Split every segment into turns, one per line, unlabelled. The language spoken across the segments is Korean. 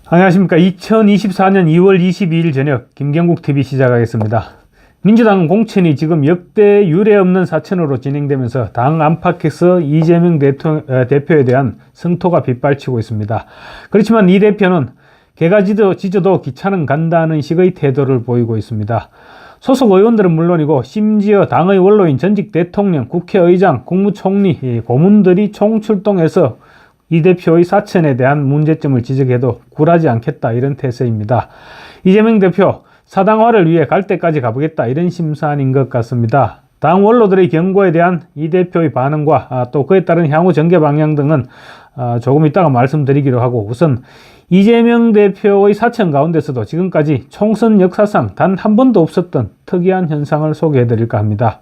안녕하십니까. 2024년 2월 22일 저녁 김경국TV 시작하겠습니다. 민주당 공천이 지금 역대 유례없는 사천으로 진행되면서 당 안팎에서 이재명 대표에 대한 성토가 빗발치고 있습니다. 그렇지만 이 대표는 개가 짖어도 기차는 간다는 식의 태도를 보이고 있습니다. 소속 의원들은 물론이고 심지어 당의 원로인 전직 대통령, 국회의장, 국무총리, 고문들이 총출동해서 이 대표의 사천에 대한 문제점을 지적해도 굴하지 않겠다, 이런 태세입니다. 이재명 대표 사당화를 위해 갈 때까지 가보겠다, 이런 심산인 것 같습니다. 당 원로들의 경고에 대한 이 대표의 반응과 또 그에 따른 향후 전개 방향 등은 조금 이따가 말씀드리기로 하고, 우선 이재명 대표의 사천 가운데서도 지금까지 총선 역사상 단 한 번도 없었던 특이한 현상을 소개해 드릴까 합니다.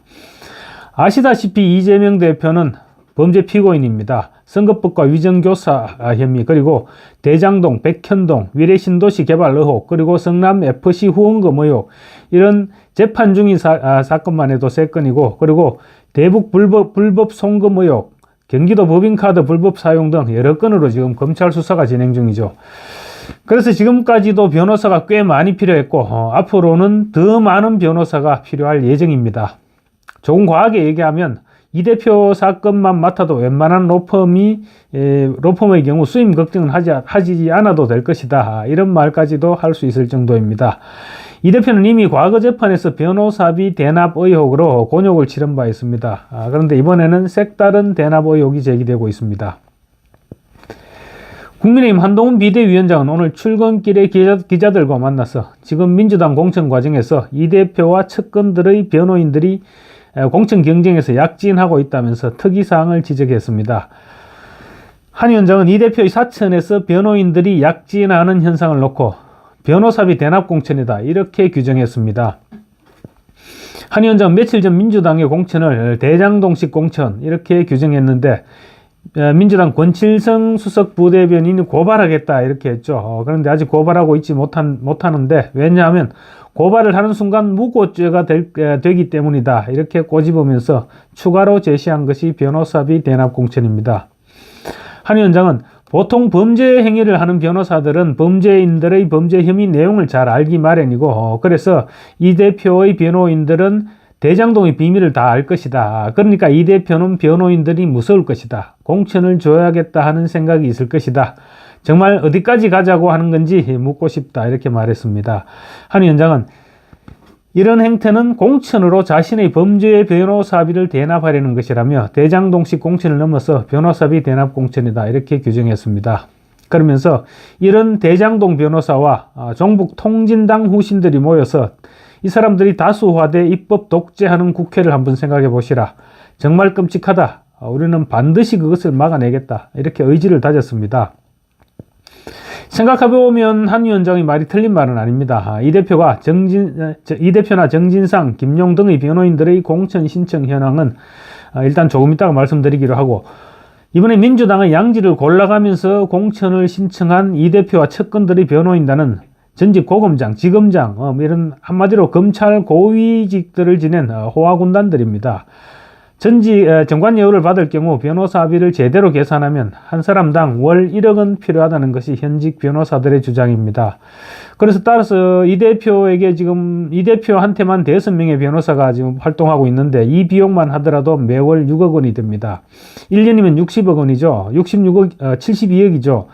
아시다시피 이재명 대표는 범죄 피고인입니다. 선거법과 위정교사 혐의, 그리고 대장동, 백현동, 위례신도시 개발 의혹, 그리고 성남FC 후원금 의혹, 이런 재판 중인 사건만 해도 3건이고, 그리고 대북 불법 송금 의혹, 경기도 법인카드 불법 사용 등 여러 건으로 지금 검찰 수사가 진행 중이죠. 그래서 지금까지도 변호사가 꽤 많이 필요했고, 앞으로는 더 많은 변호사가 필요할 예정입니다. 조금 과하게 얘기하면 이 대표 사건만 맡아도 웬만한 로펌의 경우 수임 걱정은 하지 않아도 될 것이다, 이런 말까지도 할 수 있을 정도입니다. 이 대표는 이미 과거 재판에서 변호사비 대납 의혹으로 곤욕을 치른 바 있습니다. 그런데 이번에는 색다른 대납 의혹이 제기되고 있습니다. 국민의힘 한동훈 비대위원장은 오늘 출근길에 기자들과 만나서 지금 민주당 공천 과정에서 이 대표와 측근들의 변호인들이 공천 경쟁에서 약진하고 있다면서 특이사항을 지적했습니다. 한 위원장은 이 대표의 사천에서 변호인들이 약진하는 현상을 놓고 변호사비 대납 공천이다, 이렇게 규정했습니다. 한 위원장은 며칠 전 민주당의 공천을 대장동식 공천, 이렇게 규정했는데 민주당 권칠성 수석 부대변인이 고발하겠다, 이렇게 했죠. 그런데 아직 고발하고 있지 못하는데, 왜냐하면 고발을 하는 순간 무고죄가 되기 때문이다, 이렇게 꼬집으면서 추가로 제시한 것이 변호사비 대납 공천입니다. 한 위원장은 보통 범죄 행위를 하는 변호사들은 범죄인들의 범죄 혐의 내용을 잘 알기 마련이고, 그래서 이 대표의 변호인들은 대장동의 비밀을 다 알 것이다. 그러니까 이 대표는 변호인들이 무서울 것이다. 공천을 줘야겠다 하는 생각이 있을 것이다. 정말 어디까지 가자고 하는 건지 묻고 싶다, 이렇게 말했습니다. 한 위원장은 이런 행태는 공천으로 자신의 범죄의 변호사비를 대납하려는 것이라며 대장동식 공천을 넘어서 변호사비 대납 공천이다, 이렇게 규정했습니다. 그러면서 이런 대장동 변호사와 종북 통진당 후신들이 모여서 이 사람들이 다수화돼 입법 독재하는 국회를 한번 생각해 보시라. 정말 끔찍하다. 우리는 반드시 그것을 막아내겠다, 이렇게 의지를 다졌습니다. 생각해보면 한 위원장의 말이 틀린 말은 아닙니다. 이 대표나 정진상, 김용 등의 변호인들의 공천 신청 현황은 일단 조금 이따가 말씀드리기로 하고, 이번에 민주당의 양지를 골라가면서 공천을 신청한 이 대표와 측근들의 변호인단은 전직 고검장, 지검장, 이런 한마디로 검찰 고위직들을 지낸 호화군단들입니다. 정관예우를 받을 경우 변호사비를 제대로 계산하면 한 사람당 월 1억 원 필요하다는 것이 현직 변호사들의 주장입니다. 그래서 따라서 이 대표한테만 5명의 변호사가 지금 활동하고 있는데, 이 비용만 하더라도 매월 6억 원이 됩니다. 1년이면 60억 원이죠. 72억이죠.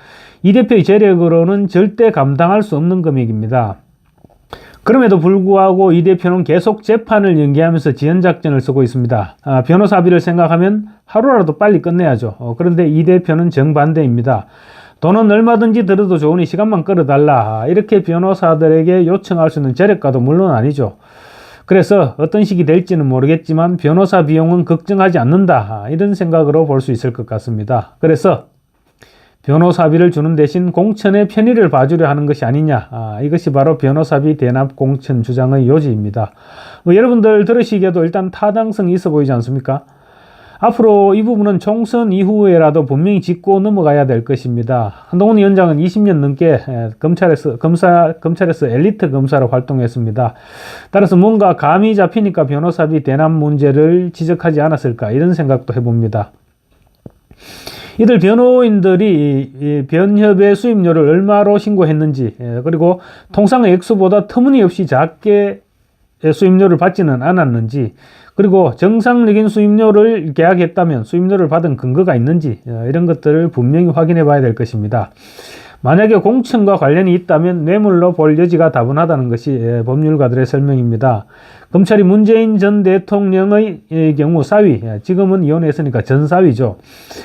이 대표의 재력으로는 절대 감당할 수 없는 금액입니다. 그럼에도 불구하고 이 대표는 계속 재판을 연기하면서 지연작전을 쓰고 있습니다. 변호사비를 생각하면 하루라도 빨리 끝내야죠. 그런데 이 대표는 정반대입니다. 돈은 얼마든지 들어도 좋으니 시간만 끌어달라, 이렇게 변호사들에게 요청할 수 있는 재력가도 물론 아니죠. 그래서 어떤 식이 될지는 모르겠지만 변호사 비용은 걱정하지 않는다, 이런 생각으로 볼 수 있을 것 같습니다. 그래서 변호사비를 주는 대신 공천의 편의를 봐주려 하는 것이 아니냐, 이것이 바로 변호사비 대납 공천 주장의 요지입니다. 여러분들 들으시기에도 일단 타당성이 있어 보이지 않습니까? 앞으로 이 부분은 총선 이후에라도 분명히 짚고 넘어가야 될 것입니다. 한동훈 위원장은 20년 넘게 검찰에서 엘리트 검사로 활동했습니다. 따라서 뭔가 감이 잡히니까 변호사비 대납 문제를 지적하지 않았을까, 이런 생각도 해봅니다. 이들 변호인들이 이 변협의 수임료를 얼마로 신고했는지, 그리고 통상의 액수보다 터무니없이 작게 수임료를 받지는 않았는지, 그리고 정상적인 수임료를 계약했다면 수임료를 받은 근거가 있는지, 이런 것들을 분명히 확인해 봐야 될 것입니다. 만약에 공천과 관련이 있다면 뇌물로 볼 여지가 다분하다는 것이 법률가들의 설명입니다. 검찰이 문재인 전 대통령의 경우 사위, 지금은 이혼했으니까 전 사위죠.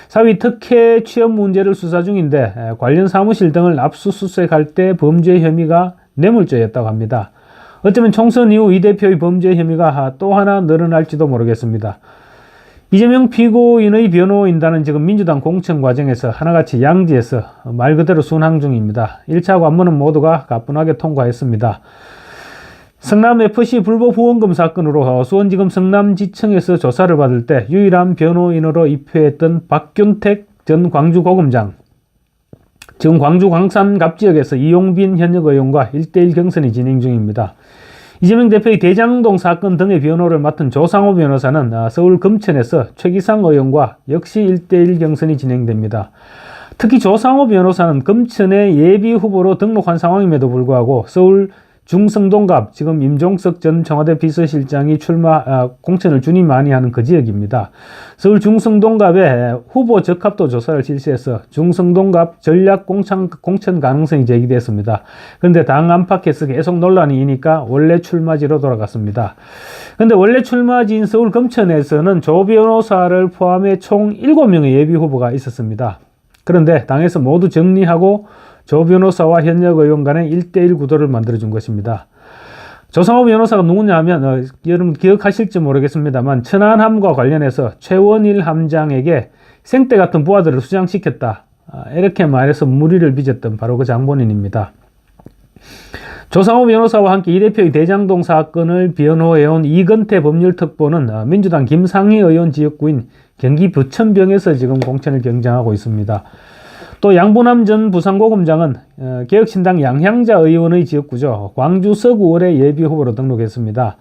사위 특혜 취업 문제를 수사 중인데 관련 사무실 등을 압수수색할 때 범죄 혐의가 뇌물죄였다고 합니다. 어쩌면 총선 이후 이 대표의 범죄 혐의가 또 하나 늘어날지도 모르겠습니다. 이재명 피고인의 변호인단은 지금 민주당 공천 과정에서 하나같이 양지에서 말 그대로 순항 중입니다. 1차 관문은 모두가 가뿐하게 통과했습니다. 성남FC 불법 후원금 사건으로 수원지검 성남지청에서 조사를 받을 때 유일한 변호인으로 입회했던 박균택 전 광주고검장, 지금 광주 광산갑 지역에서 이용빈 현역 의원과 1대1 경선이 진행 중입니다. 이재명 대표의 대장동 사건 등의 변호를 맡은 조상호 변호사는 서울 금천에서 최기상 의원과 역시 1대1 경선이 진행됩니다. 특히 조상호 변호사는 금천의 예비 후보로 등록한 상황임에도 불구하고 서울 중성동갑, 지금 임종석 전 청와대 비서실장이 공천을 준이 많이 하는 그 지역입니다. 서울 중성동갑에 후보 적합도 조사를 실시해서 중성동갑 전략 공천 가능성이 제기됐습니다. 그런데 당 안팎에서 계속 논란이 이니까 원래 출마지로 돌아갔습니다. 그런데 원래 출마지인 서울 금천에서는 조 변호사를 포함해 총 7명의 예비 후보가 있었습니다. 그런데 당에서 모두 정리하고 조 변호사와 현역 의원 간의 1대1 구도를 만들어준 것입니다. 조상호 변호사가 누구냐 하면 여러분 기억하실지 모르겠습니다만 천안함과 관련해서 최원일 함장에게 생떼 같은 부하들을 수장시켰다, 이렇게 말해서 물의를 빚었던 바로 그 장본인입니다. 조상호 변호사와 함께 이 대표의 대장동 사건을 변호해온 이건태 법률특보는 민주당 김상희 의원 지역구인 경기 부천병에서 지금 공천을 경쟁하고 있습니다. 또 양보남 전 부산고검장은 개혁신당 양향자 의원의 지역구죠. 광주 서구을의 예비후보로 등록했습니다.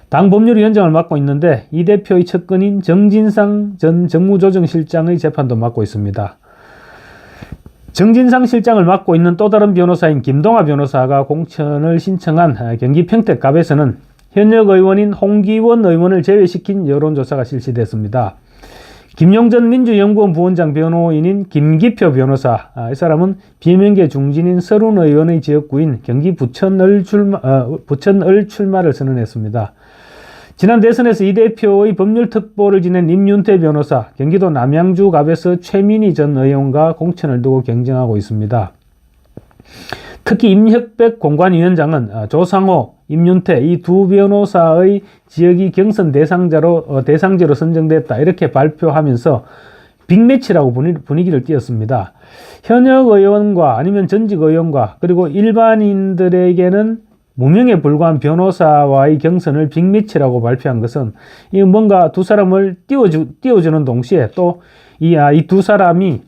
당 법률위원장을 맡고 있는데 이 대표의 측근인 정진상 전 정무조정실장의 재판도 맡고 있습니다. 정진상 실장을 맡고 있는 또 다른 변호사인 김동아 변호사가 공천을 신청한 경기 평택갑에서는 현역 의원인 홍기원 의원을 제외시킨 여론조사가 실시됐습니다. 김용전 민주연구원 부원장 변호인인 김기표 변호사, 이 사람은 비명계 중진인 서른 의원의 지역구인 경기 부천을 출마를 선언했습니다. 지난 대선에서 이 대표의 법률특보를 지낸 임윤태 변호사, 경기도 남양주갑에서 최민희 전 의원과 공천을 두고 경쟁하고 있습니다. 특히 임혁백 공관위원장은 조상호, 임윤태 이 두 변호사의 지역이 경선 대상제로 선정됐다, 이렇게 발표하면서 빅매치라고 분위기를 띄웠습니다. 현역 의원과 아니면 전직 의원과 그리고 일반인들에게는 무명에 불과한 변호사와의 경선을 빅매치라고 발표한 것은 뭔가 두 사람을 띄워주는 동시에 또 이 두 사람이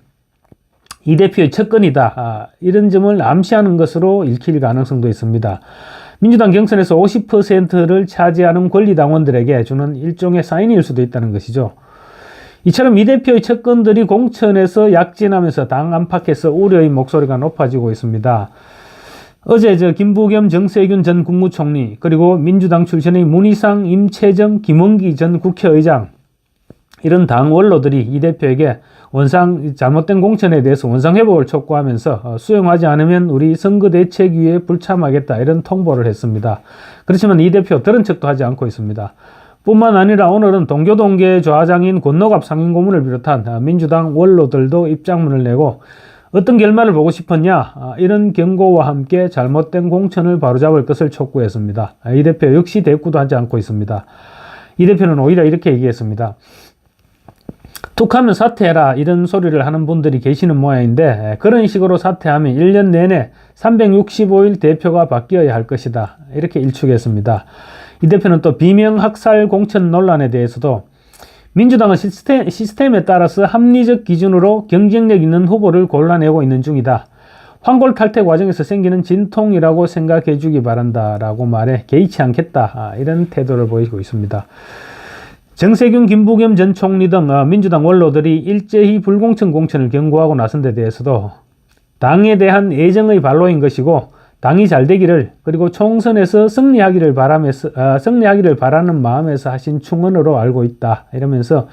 이 대표의 측근이다, 이런 점을 암시하는 것으로 읽힐 가능성도 있습니다. 민주당 경선에서 50%를 차지하는 권리당원들에게 주는 일종의 사인일 수도 있다는 것이죠. 이처럼 이 대표의 측근들이 공천에서 약진하면서 당 안팎에서 우려의 목소리가 높아지고 있습니다. 어제 김부겸 정세균 전 국무총리, 그리고 민주당 출신의 문희상, 임채정, 김원기 전 국회의장, 이런 당 원로들이 이 대표에게 잘못된 공천에 대해서 원상회복을 촉구하면서 수용하지 않으면 우리 선거대책위에 불참하겠다, 이런 통보를 했습니다. 그렇지만 이 대표 들은 척도 하지 않고 있습니다. 뿐만 아니라 오늘은 동교동계 좌장인 권노갑 상임고문을 비롯한 민주당 원로들도 입장문을 내고 어떤 결말을 보고 싶었냐, 이런 경고와 함께 잘못된 공천을 바로잡을 것을 촉구했습니다. 이 대표 역시 대꾸도 하지 않고 있습니다. 이 대표는 오히려 이렇게 얘기했습니다. 툭하면 사퇴해라, 이런 소리를 하는 분들이 계시는 모양인데 그런 식으로 사퇴하면 1년 내내 365일 대표가 바뀌어야 할 것이다, 이렇게 일축했습니다. 이 대표는 또 비명학살 공천 논란에 대해서도 민주당은 시스템에 따라서 합리적 기준으로 경쟁력 있는 후보를 골라내고 있는 중이다. 황골탈퇴 과정에서 생기는 진통이라고 생각해 주기 바란다 라고 말해 개의치 않겠다, 이런 태도를 보이고 있습니다. 정세균, 김부겸 전 총리 등 민주당 원로들이 일제히 불공정 공천을 경고하고 나선 데 대해서도 당에 대한 애정의 발로인 것이고 당이 잘 되기를 그리고 총선에서 승리하기를 바라는 마음에서 하신 충언으로 알고 있다. 이러면서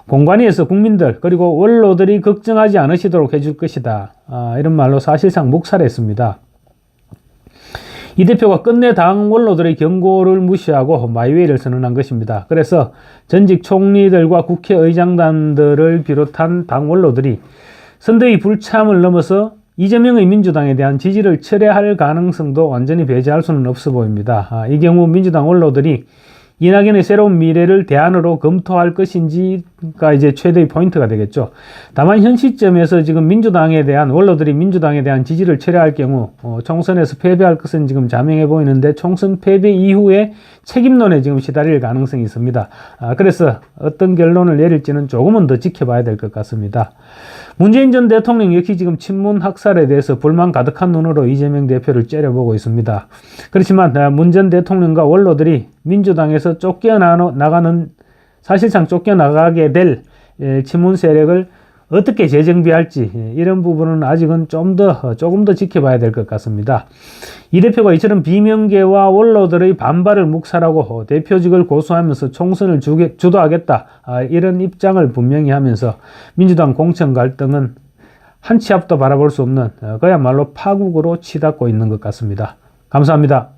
공관위에서 국민들 그리고 원로들이 걱정하지 않으시도록 해줄 것이다. 이런 말로 사실상 묵살했습니다. 이 대표가 끝내 당 원로들의 경고를 무시하고 마이웨이를 선언한 것입니다. 그래서 전직 총리들과 국회의장단들을 비롯한 당 원로들이 선대위 불참을 넘어서 이재명의 민주당에 대한 지지를 철회할 가능성도 완전히 배제할 수는 없어 보입니다. 이 경우 민주당 원로들이 이낙연의 새로운 미래를 대안으로 검토할 것인지가 이제 최대의 포인트가 되겠죠. 다만 현 시점에서 지금 원로들이 민주당에 대한 지지를 철회할 경우 총선에서 패배할 것은 지금 자명해 보이는데 총선 패배 이후에 책임론에 지금 시달릴 가능성이 있습니다. 그래서 어떤 결론을 내릴지는 조금은 더 지켜봐야 될 것 같습니다. 문재인 전 대통령 역시 지금 친문 학살에 대해서 불만 가득한 눈으로 이재명 대표를 째려보고 있습니다. 그렇지만 문 전 대통령과 원로들이 민주당에서 사실상 쫓겨나가게 될 친문 세력을 어떻게 재정비할지 이런 부분은 아직은 조금 더 지켜봐야 될 것 같습니다. 이 대표가 이처럼 비명계와 원로들의 반발을 묵살하고 대표직을 고수하면서 총선을 주도하겠다 이런 입장을 분명히 하면서 민주당 공천 갈등은 한 치 앞도 바라볼 수 없는 그야말로 파국으로 치닫고 있는 것 같습니다. 감사합니다.